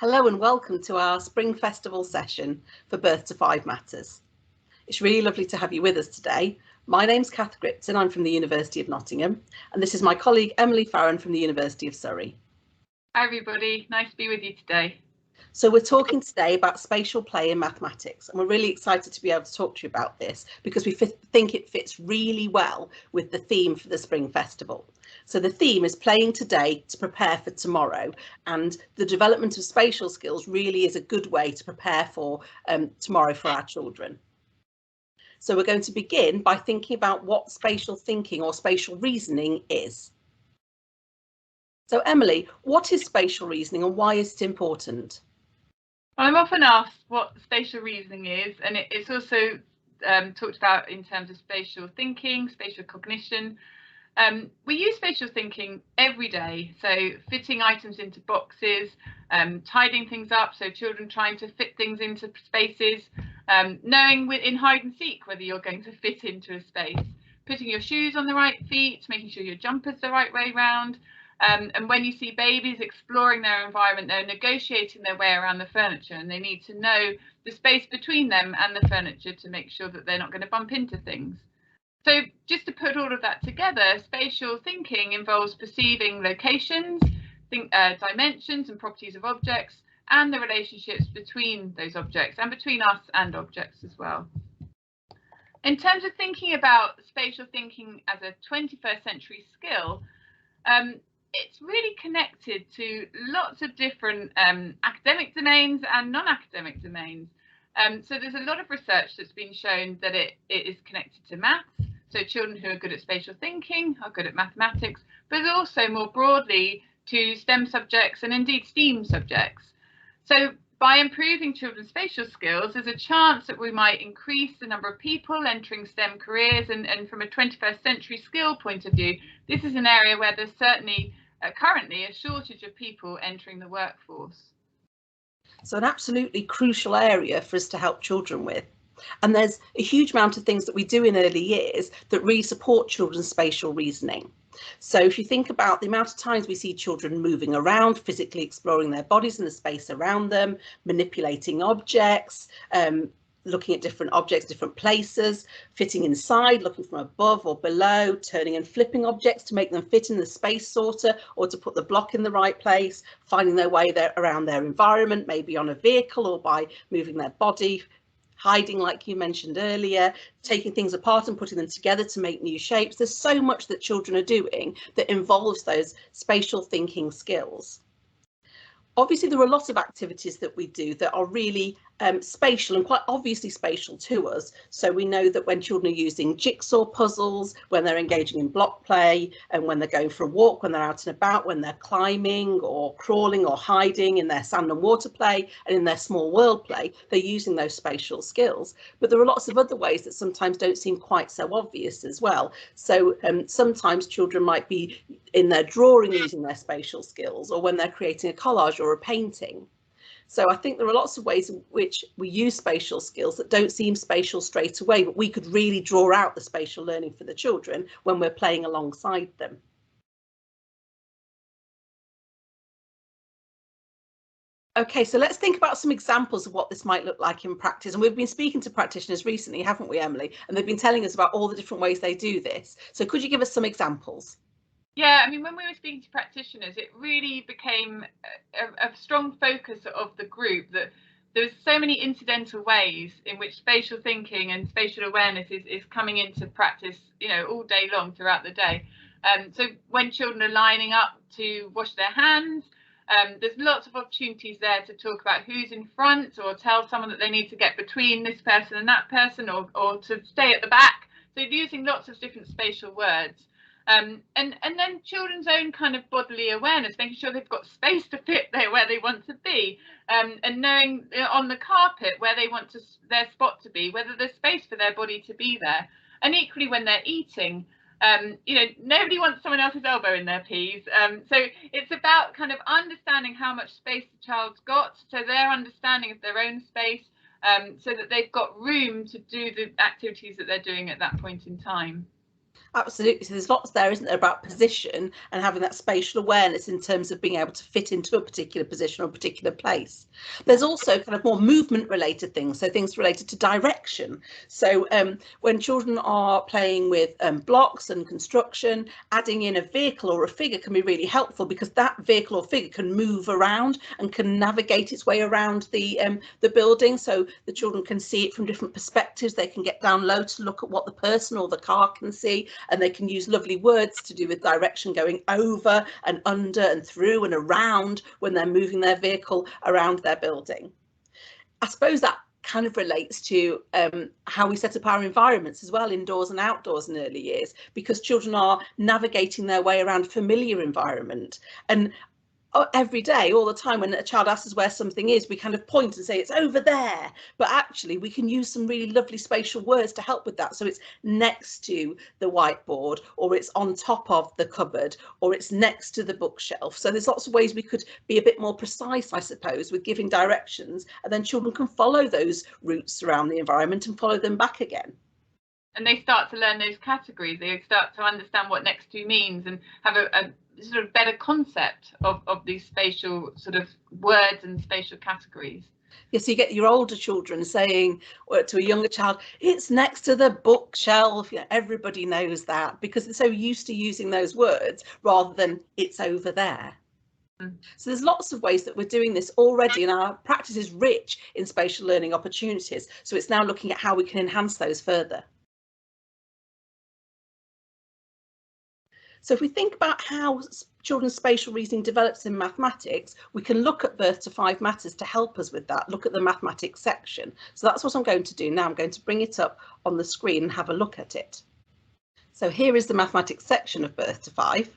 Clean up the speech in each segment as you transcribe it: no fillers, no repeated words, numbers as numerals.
Hello and welcome to our Spring Festival session for Birth to 5 Matters. It's really lovely to have you with us today. My name's Catherine Gripton, I'm from the University of Nottingham, and this is my colleague Emily Farran from the University of Surrey. Hi everybody, nice to be with you today. So we're talking today about spatial play in mathematics, and we're really excited to be able to talk to you about this because we think it fits really well with the theme for the Spring Festival. So the theme is playing today to prepare for tomorrow, and the development of spatial skills really is a good way to prepare for tomorrow for our children. So we're going to begin by thinking about what spatial thinking or spatial reasoning is. So Emily, what is spatial reasoning and why is it important? Well, I'm often asked what spatial reasoning is, and it's also talked about in terms of spatial thinking, spatial cognition. We use spatial thinking every day, so fitting items into boxes, tidying things up, so children trying to fit things into spaces, knowing in hide and seek whether you're going to fit into a space, putting your shoes on the right feet, making sure your jumper's the right way round. And when you see babies exploring their environment, they're negotiating their way around the furniture, and they need to know the space between them and the furniture to make sure that they're not going to bump into things. So just to put all of that together, spatial thinking involves perceiving locations, dimensions and properties of objects, and the relationships between those objects and between us and objects as well. In terms of thinking about spatial thinking as a 21st century skill, it's really connected to lots of different academic domains and non-academic domains. So there's a lot of research that's been shown that it is connected to maths. So children who are good at spatial thinking are good at mathematics, but also more broadly to STEM subjects and indeed STEAM subjects. So by improving children's spatial skills, there's a chance that we might increase the number of people entering STEM careers. And from a 21st century skill point of view, this is an area where there's certainly currently a shortage of people entering the workforce. So an absolutely crucial area for us to help children with. And there's a huge amount of things that we do in early years that really support children's spatial reasoning. So if you think about the amount of times we see children moving around, physically exploring their bodies and the space around them, manipulating objects, looking at different objects, different places, fitting inside, looking from above or below, turning and flipping objects to make them fit in the space sorter or to put the block in the right place, finding their way around their environment, maybe on a vehicle or by moving their body, hiding like you mentioned earlier, taking things apart and putting them together to make new shapes. There's so much that children are doing that involves those spatial thinking skills. Obviously, there are a lot of activities that we do that are really spatial and quite obviously spatial to us. So we know that when children are using jigsaw puzzles, when they're engaging in block play, and when they're going for a walk, when they're out and about, when they're climbing or crawling or hiding in their sand and water play and in their small world play, they're using those spatial skills. But there are lots of other ways that sometimes don't seem quite so obvious as well. So sometimes children might be in their drawing using their spatial skills, or when they're creating a collage or a painting. So I think there are lots of ways in which we use spatial skills that don't seem spatial straight away, but we could really draw out the spatial learning for the children when we're playing alongside them. Okay, so let's think about some examples of what this might look like in practice. And we've been speaking to practitioners recently, haven't we, Emily? And they've been telling us about all the different ways they do this. So could you give us some examples? Yeah, I mean, when we were speaking to practitioners, it really became a strong focus of the group that there's so many incidental ways in which spatial thinking and spatial awareness is coming into practice, you know, all day long throughout the day. So when children are lining up to wash their hands, there's lots of opportunities there to talk about who's in front, or tell someone that they need to get between this person and that person, or to stay at the back. So using lots of different spatial words. And then children's own kind of bodily awareness, making sure they've got space to fit there where they want to be, and knowing on the carpet where they want their spot to be, whether there's space for their body to be there. And equally when they're eating, you know, nobody wants someone else's elbow in their peas. So it's about kind of understanding how much space the child's got, so their understanding of their own space, so that they've got room to do the activities that they're doing at that point in time. Absolutely. So there's lots there, isn't there, about position and having that spatial awareness in terms of being able to fit into a particular position or a particular place. There's also kind of more movement related things, so things related to direction. So when children are playing with blocks and construction, adding in a vehicle or a figure can be really helpful, because that vehicle or figure can move around and can navigate its way around the building, so the children can see it from different perspectives. They can get down low to look at what the person or the car can see, and they can use lovely words to do with direction, going over and under and through and around when they're moving their vehicle around their building. I suppose that kind of relates to how we set up our environments as well, indoors and outdoors in early years, because children are navigating their way around familiar environment. And every day, all the time, when a child asks us where something is, we kind of point and say it's over there, but actually we can use some really lovely spatial words to help with that. So it's next to the whiteboard, or it's on top of the cupboard, or it's next to the bookshelf. So there's lots of ways we could be a bit more precise, I suppose, with giving directions, and then children can follow those routes around the environment and follow them back again. And they start to learn those categories. They start to understand what next to means and have a sort of better concept of these spatial sort of words and spatial categories. Yes, so you get your older children saying to a younger child, it's next to the bookshelf. You know, everybody knows that because they're so used to using those words rather than it's over there. So there's lots of ways that we're doing this already, and our practice is rich in spatial learning opportunities. So it's now looking at how we can enhance those further. So if we think about how children's spatial reasoning develops in mathematics, we can look at Birth to 5 Matters to help us with that, look at the mathematics section. So that's what I'm going to do now. I'm going to bring it up on the screen and have a look at it. So here is the mathematics section of Birth to 5.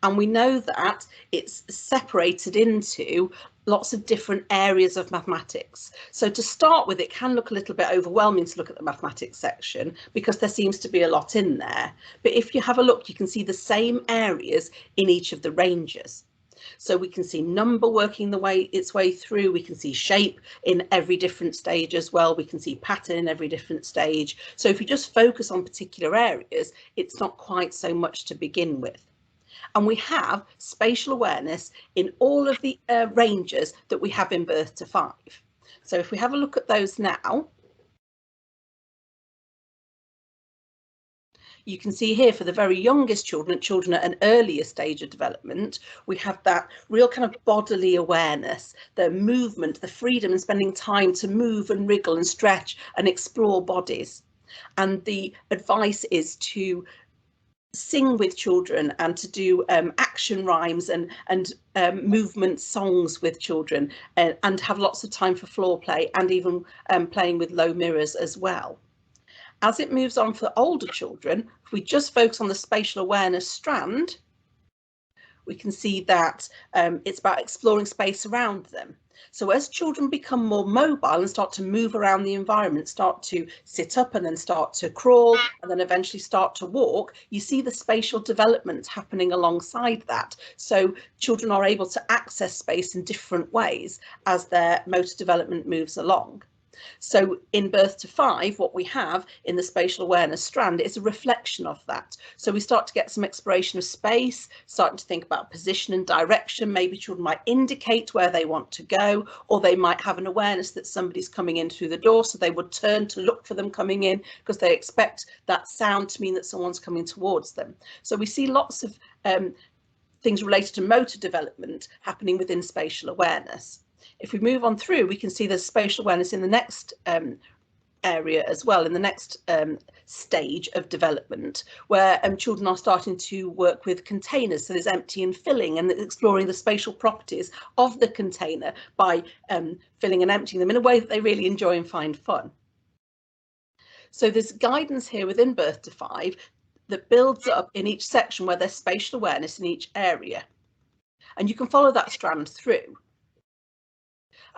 And we know that it's separated into lots of different areas of mathematics. So to start with, it can look a little bit overwhelming to look at the mathematics section because there seems to be a lot in there. But if you have a look, you can see the same areas in each of the ranges. So we can see number working its way through, we can see shape in every different stage as well, we can see pattern in every different stage. So if you just focus on particular areas, it's not quite so much to begin with. And we have spatial awareness in all of the ranges that we have in Birth to 5. So if we have a look at those now, you can see here for the very youngest children at an earlier stage of development, we have that real kind of bodily awareness, the movement, the freedom and spending time to move and wriggle and stretch and explore bodies. And the advice is to sing with children and to do action rhymes and movement songs with children, and have lots of time for floor play and even playing with low mirrors as well. As it moves on for older children, if we just focus on the spatial awareness strand, we can see that it's about exploring space around them. So as children become more mobile and start to move around the environment, start to sit up and then start to crawl and then eventually start to walk, you see the spatial development happening alongside that. So children are able to access space in different ways as their motor development moves along. So in Birth to 5, what we have in the spatial awareness strand is a reflection of that. So we start to get some exploration of space, starting to think about position and direction. Maybe children might indicate where they want to go, or they might have an awareness that somebody's coming in through the door, so they would turn to look for them coming in because they expect that sound to mean that someone's coming towards them. So we see lots of things related to motor development happening within spatial awareness. If we move on through, we can see there's spatial awareness in the next area as well, in the next stage of development, where children are starting to work with containers. So there's empty and filling, and exploring the spatial properties of the container by filling and emptying them in a way that they really enjoy and find fun. So there's guidance here within Birth to 5 that builds up in each section where there's spatial awareness in each area. And you can follow that strand through.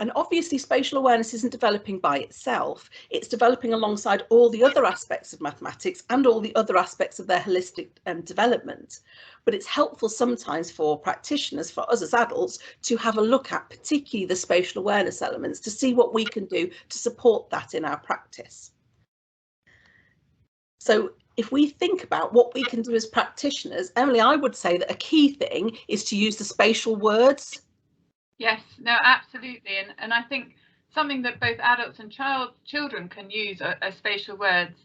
And obviously spatial awareness isn't developing by itself, it's developing alongside all the other aspects of mathematics and all the other aspects of their holistic development. But it's helpful sometimes for practitioners, for us as adults, to have a look at particularly the spatial awareness elements to see what we can do to support that in our practice. So if we think about what we can do as practitioners, Emily, I would say that a key thing is to use the spatial words. Yes, no, absolutely. And I think something that both adults and children can use are spatial words.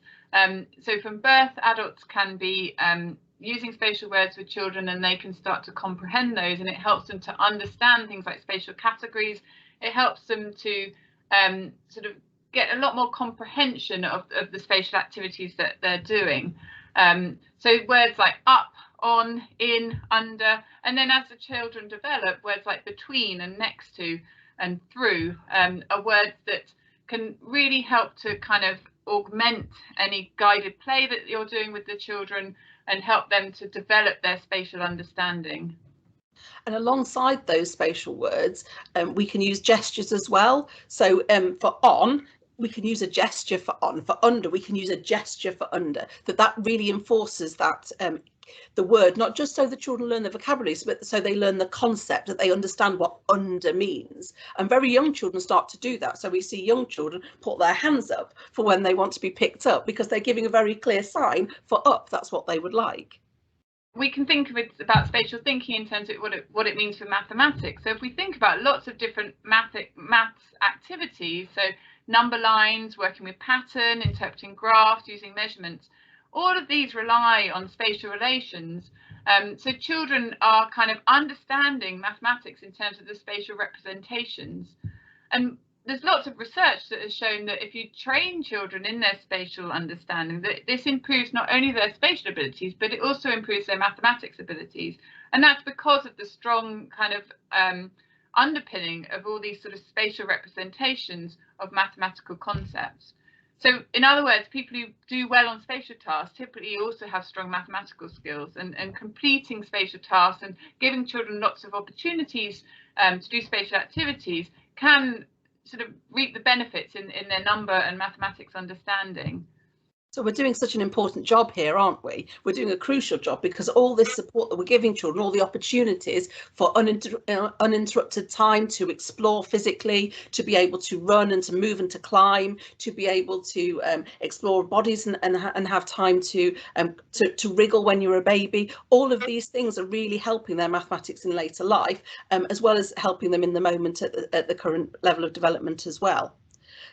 So from birth, adults can be using spatial words with children, and they can start to comprehend those, and it helps them to understand things like spatial categories. It helps them to sort of get a lot more comprehension of the spatial activities that they're doing. So words like up, on, in, under, and then as the children develop, words like between and next to and through are words that can really help to kind of augment any guided play that you're doing with the children and help them to develop their spatial understanding. And alongside those spatial words, we can use gestures as well. So for on, we can use a gesture for on. For under, we can use a gesture for under. That really enforces that the word, not just so the children learn the vocabularies, but so they learn the concept, that they understand what under means. And very young children start to do that. So we see young children put their hands up for when they want to be picked up, because they're giving a very clear sign for up. That's what they would like. We can think of it about spatial thinking in terms of what it means for mathematics. So if we think about lots of different maths activities, so number lines, working with pattern, interpreting graphs, using measurements, all of these rely on spatial relations. So children are kind of understanding mathematics in terms of the spatial representations. And there's lots of research that has shown that if you train children in their spatial understanding, that this improves not only their spatial abilities, but it also improves their mathematics abilities. And that's because of the strong kind of underpinning of all these sort of spatial representations of mathematical concepts. So in other words, people who do well on spatial tasks typically also have strong mathematical skills, and completing spatial tasks and giving children lots of opportunities to do spatial activities can sort of reap the benefits in their number and mathematics understanding. So we're doing such an important job here, aren't we? We're doing a crucial job, because all this support that we're giving children, all the opportunities for uninterrupted time to explore physically, to be able to run and to move and to climb, to be able to explore bodies and have time to wriggle when you're a baby. All of these things are really helping their mathematics in later life, as well as helping them in the moment at the current level of development as well.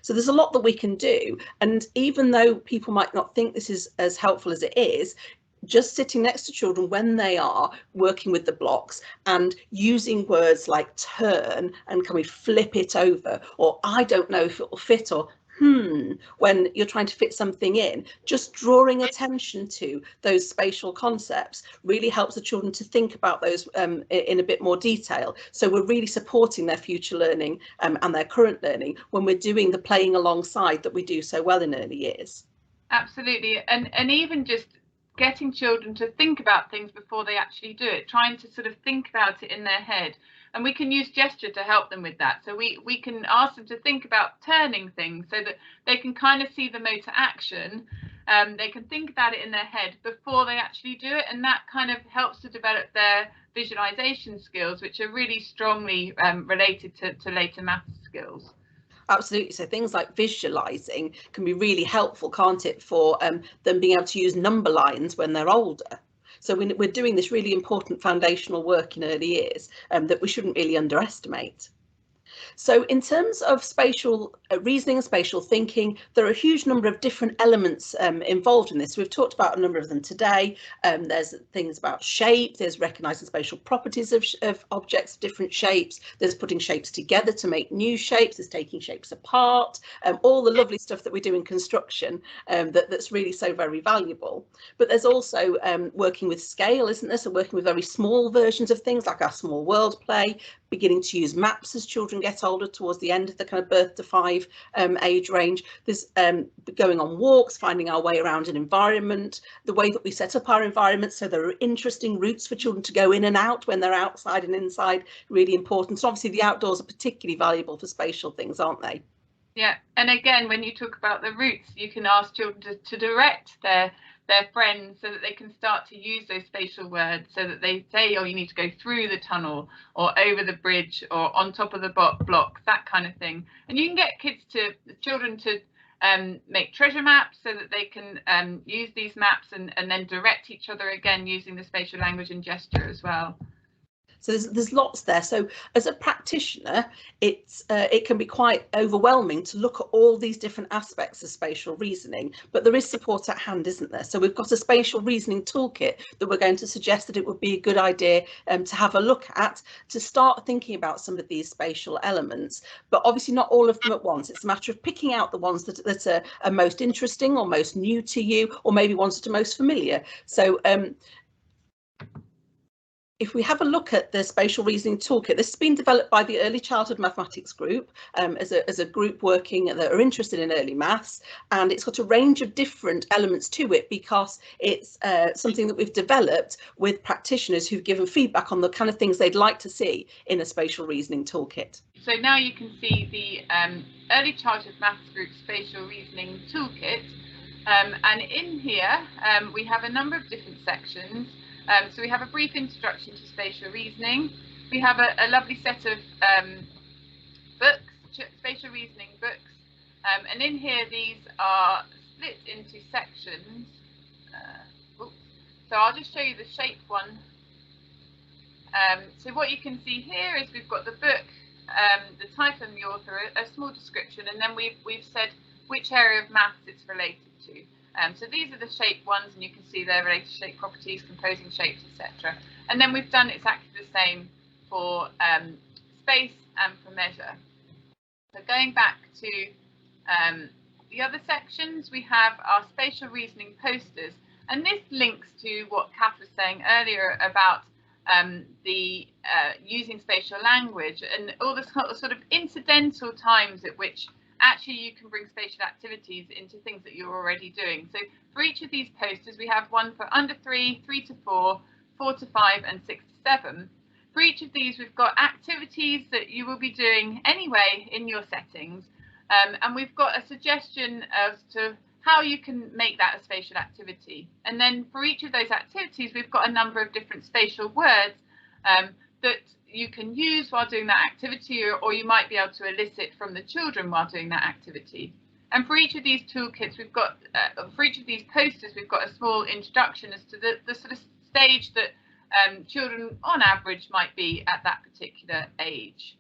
So there's a lot that we can do. And even though people might not think this is as helpful as it is, just sitting next to children when they are working with the blocks and using words like turn and can we flip it over, or I don't know if it will fit, or when you're trying to fit something in, just drawing attention to those spatial concepts really helps the children to think about those in a bit more detail. So we're really supporting their future learning and their current learning when we're doing the playing alongside that we do so well in early years. Absolutely. And even just getting children to think about things before they actually do it, trying to sort of think about it in their head. And we can use gesture to help them with that. So we can ask them to think about turning things so that they can kind of see the motor action. They can think about it in their head before they actually do it. And that kind of helps to develop their visualization skills, which are really strongly related to later maths skills. Absolutely. So things like visualizing can be really helpful, can't it, for them being able to use number lines when they're older. So we're doing this really important foundational work in early years that we shouldn't really underestimate. So in terms of spatial reasoning and spatial thinking, there are a huge number of different elements involved in this. We've talked about a number of them today. There's things about shape, there's recognising spatial properties of objects of different shapes, there's putting shapes together to make new shapes, there's taking shapes apart, all the lovely stuff that we do in construction that's really so very valuable. But there's also working with scale, isn't there? So working with very small versions of things like our small world play, beginning to use maps as children get older towards the end of the kind of birth to 5 age range. There's going on walks, finding our way around an environment, the way that we set up our environment so there are interesting routes for children to go in and out when they're outside and inside, really important. So obviously the outdoors are particularly valuable for spatial things, aren't they? Yeah, and again, when you talk about the routes, you can ask children to direct their friends so that they can start to use those spatial words, so that they say, oh, you need to go through the tunnel or over the bridge or on top of the block, that kind of thing. And you can get children to make treasure maps so that they can use these maps and then direct each other again using the spatial language and gesture as well. So there's lots there. So as a practitioner, it can be quite overwhelming to look at all these different aspects of spatial reasoning, but there is support at hand, isn't there? So we've got a spatial reasoning toolkit that we're going to suggest that it would be a good idea to have a look at, to start thinking about some of these spatial elements, but obviously not all of them at once. It's a matter of picking out the ones that are most interesting or most new to you, or maybe ones that are most familiar. So if we have a look at the spatial reasoning toolkit, this has been developed by the Early Childhood Mathematics group as a group working that are interested in early maths, and it's got a range of different elements to it because it's something that we've developed with practitioners who've given feedback on the kind of things they'd like to see in a spatial reasoning toolkit. So now you can see the Early Childhood Maths group spatial reasoning toolkit, and in here we have a number of different sections. So we have a brief introduction to spatial reasoning. We have a lovely set of books, spatial reasoning books, and in here these are split into sections. So I'll just show you the shape one. So what you can see here is we've got the book, the title and the author, a small description, and then we've said which area of maths it's related to. So these are the shape ones, and you can see their related shape properties, composing shapes, etc. And then we've done exactly the same for space and for measure. So going back to the other sections, we have our spatial reasoning posters, and this links to what Kath was saying earlier about using spatial language and all the sort of incidental times at which actually you can bring spatial activities into things that you're already doing. So for each of these posters, we have one for under 3, 3 to 4, 4 to 5 and 6 to 7. For each of these, we've got activities that you will be doing anyway in your settings, and we've got a suggestion as to how you can make that a spatial activity. And then for each of those activities, we've got a number of different spatial words that you can use while doing that activity, or you might be able to elicit from the children while doing that activity. And for each of these toolkits, we've got, for each of these posters, we've got a small introduction as to the sort of stage that children on average might be at that particular age.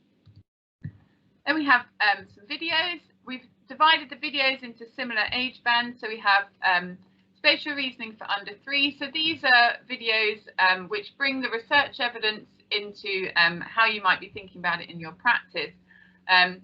Then we have some videos. We've divided the videos into similar age bands. So we have spatial reasoning for under 3. So these are videos which bring the research evidence into how you might be thinking about it in your practice. And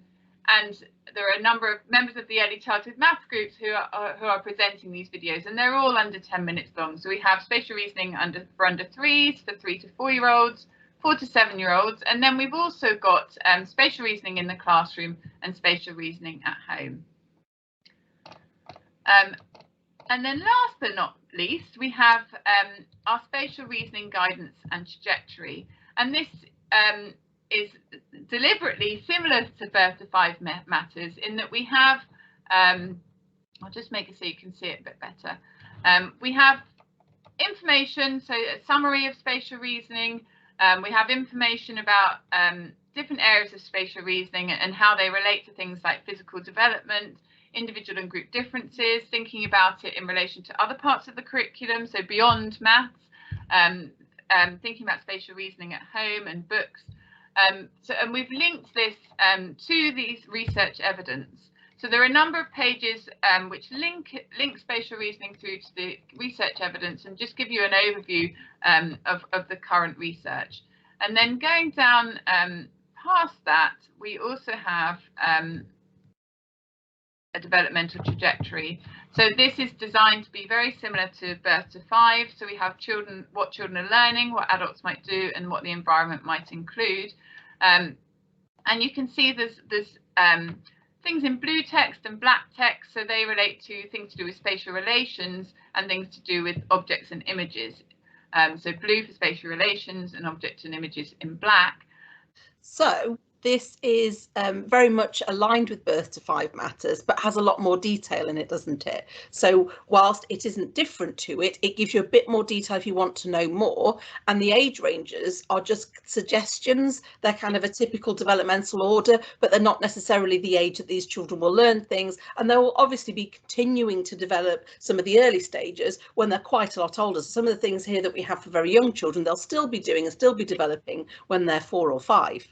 there are a number of members of the early childhood maths groups who are presenting these videos, and they're all under 10 minutes long. So we have spatial reasoning for under 3s, for 3 to 4-year-olds, 4 to 7-year-olds, and then we've also got spatial reasoning in the classroom and spatial reasoning at home. And then last but not least, we have our spatial reasoning guidance and trajectory. And this is deliberately similar to Birth to 5 matters in that we have, I'll just make it so you can see it a bit better. We have information, so a summary of spatial reasoning. We have information about different areas of spatial reasoning and how they relate to things like physical development, individual and group differerences, thinking about it in relation to other parts of the curriculum, so beyond maths, thinking about spatial reasoning at home and books. And we've linked this to these research evidence. So there are a number of pages which link spatial reasoning through to the research evidence and just give you an overview of the current research. And then going down past that, we also have a developmental trajectory. So this is designed to be very similar to Birth to 5. So we have children, what children are learning, what adults might do, and what the environment might include. And you can see there's things in blue text and black text, so they relate to things to do with spatial relations and things to do with objects and images. So blue for spatial relations and objects and images in black. So this is very much aligned with Birth to 5 Matters, but has a lot more detail in it, doesn't it? So whilst it isn't different to it, it gives you a bit more detail if you want to know more. And the age ranges are just suggestions. They're kind of a typical developmental order, but they're not necessarily the age that these children will learn things. And they will obviously be continuing to develop some of the early stages when they're quite a lot older. So some of the things here that we have for very young children, they'll still be doing and still be developing when they're 4 or 5.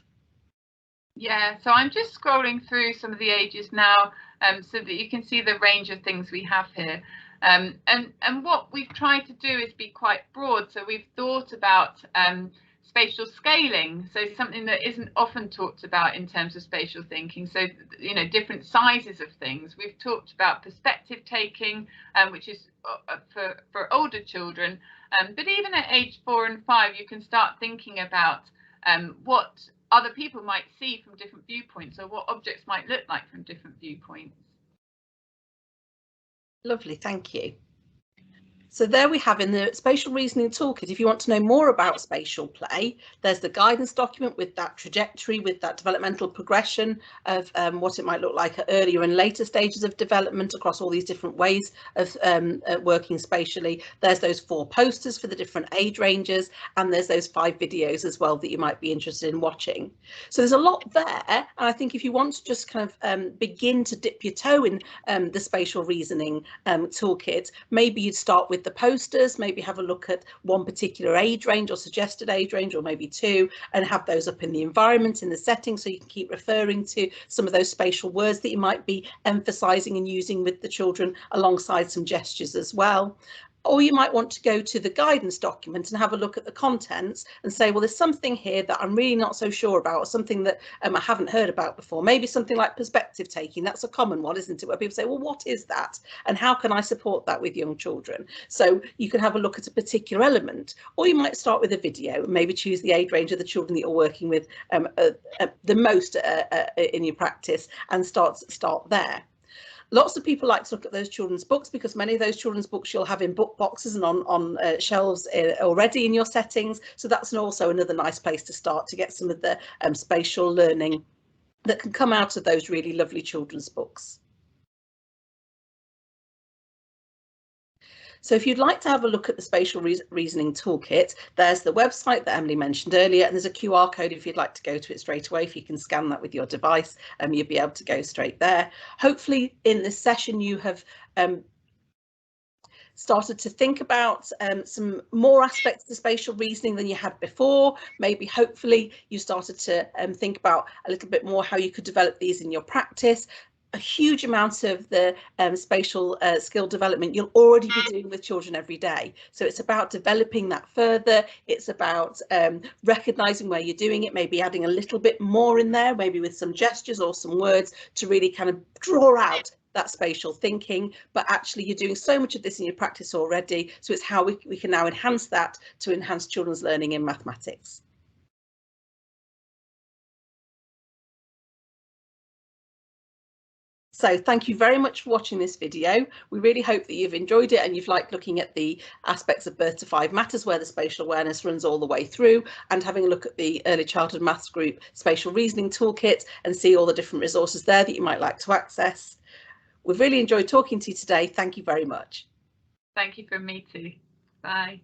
Yeah, so I'm just scrolling through some of the ages now, so that you can see the range of things we have here. And what we've tried to do is be quite broad. So we've thought about spatial scaling, so something that isn't often talked about in terms of spatial thinking. So, you know, different sizes of things. We've talked about perspective taking, which is for older children. But even at age 4 and 5, you can start thinking about what other people might see from different viewpoints, or what objects might look like from different viewpoints. Lovely, thank you. So there we have in the Spatial Reasoning Toolkit, if you want to know more about spatial play, there's the guidance document with that trajectory, with that developmental progression of what it might look like at earlier and later stages of development across all these different ways of working spatially. There's those 4 posters for the different age ranges, and there's those 5 videos as well that you might be interested in watching. So there's a lot there, and I think if you want to just kind of begin to dip your toe in the Spatial Reasoning Toolkit, maybe you'd start with the posters, maybe have a look at one particular age range or suggested age range, or maybe 2, and have those up in the environment, in the setting, so you can keep referring to some of those spatial words that you might be emphasising and using with the children alongside some gestures as well. Or you might want to go to the guidance document and have a look at the contents and say, well, there's something here that I'm really not so sure about, or something that I haven't heard about before. Maybe something like perspective taking. That's a common one, isn't it? Where people say, well, what is that? And how can I support that with young children? So you can have a look at a particular element, or you might start with a video and maybe choose the age range of the children that you're working with the most in your practice, and start there. Lots of people like to look at those children's books, because many of those children's books you'll have in book boxes and on shelves already in your settings. So that's also another nice place to start to get some of the spatial learning that can come out of those really lovely children's books. So if you'd like to have a look at the Spatial Reasoning Toolkit, there's the website that Emily mentioned earlier, and there's a QR code if you'd like to go to it straight away. If you can scan that with your device, you'll be able to go straight there. Hopefully in this session you have started to think about some more aspects of spatial reasoning than you had before. Maybe hopefully you started to think about a little bit more how you could develop these in your practice. A huge amount of the spatial skill development you'll already be doing with children every day. So it's about developing that further. It's about recognizing where you're doing it, maybe adding a little bit more in there, maybe with some gestures or some words to really kind of draw out that spatial thinking. But actually you're doing so much of this in your practice already. So it's how we can now enhance that to enhance children's learning in mathematics. So thank you very much for watching this video. We really hope that you've enjoyed it and you've liked looking at the aspects of Birth to 5 Matters, where the spatial awareness runs all the way through, and having a look at the Early Childhood Maths Group Spatial Reasoning Toolkit and see all the different resources there that you might like to access. We've really enjoyed talking to you today. Thank you very much. Thank you from me too. Bye.